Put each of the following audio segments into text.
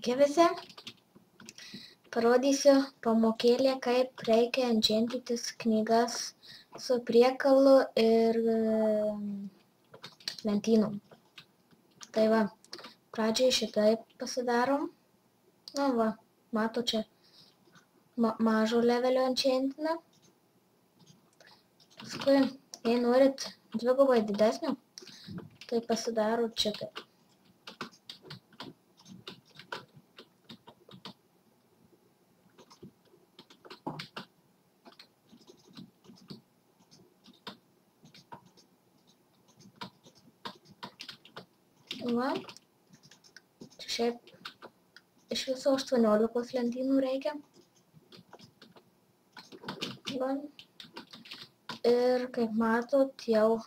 Sveiki visi. Parodysiu pamokėlę, kaip reikia enchantintis knygas su priekalu ir lentynom. Tai va, pradžiai šitaip pasidarom. Nu va, mato čia mažo levelio enchantiną. Paskui, jei norit dvigubai didesnio, tai pasidarot šitaip. Va, čia šiaip iš viso 18 lentynų reikia. Va. Ir kaip matot, jau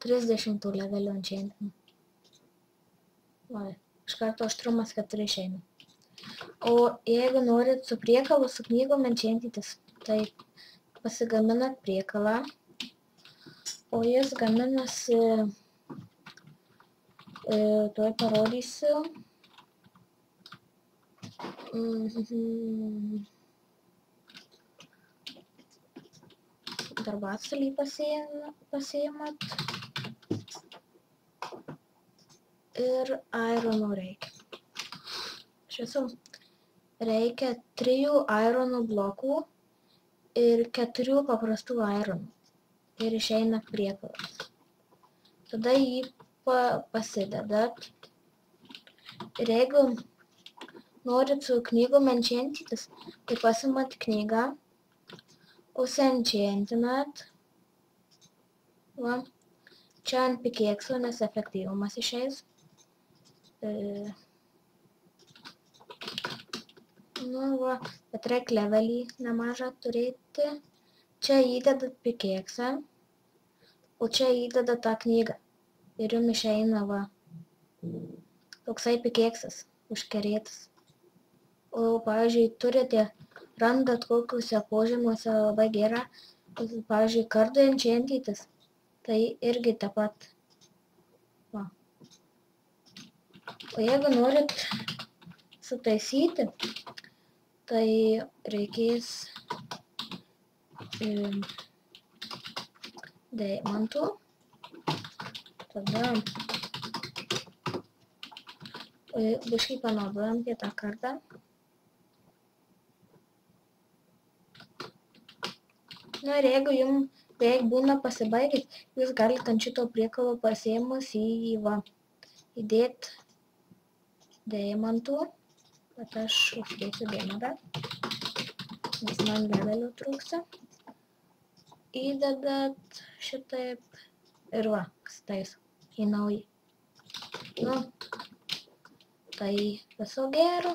30 levelio enchantinų. Va, iš karto aštrumas 4 išeina. O jeigu norit su priekalu, su knygom enchantintis, tai pasigaminat priekalą, o jis gaminasi, tuoj parodysiu. Darbasalį pasiimat ir ironų reikia. Iš viso reikia 3 ironų blokų ir 4 paprastų ironų. Ir išeina priekalas. Tada jį pasidedat. Ir jeigu norit su knygom enchantintis, tai pasiimat knygą, užsienchantinat. Va, čia ant pikėkso, nes efektyvumas išeis. Nu va, bet reikia levelį nemažą turėti. Čia įdedat pikėksą, o čia įdedat tą knygą. Ir jums išeina va, toksai pikėksas, užkerėtas. O, pavyzdžiui, randat kokiuose požymiuose labai gerą, pavyzdžiui, kardu enchantintis, tai irgi taip pat. Va. O jeigu norit sutaisyti, tai reikės deimantų. Tada biškai panaudojam kitą kartą. Na ir jeigu jums beveik būna pasibaigęs, jūs galite ant šito priekalo pasiėmus įdėti deimantų. Bet aš uždėsiu deimantą, nes man levelio trūksta. Įdedat šitaip ir va, staiso į naują. Nu, tai viso gero.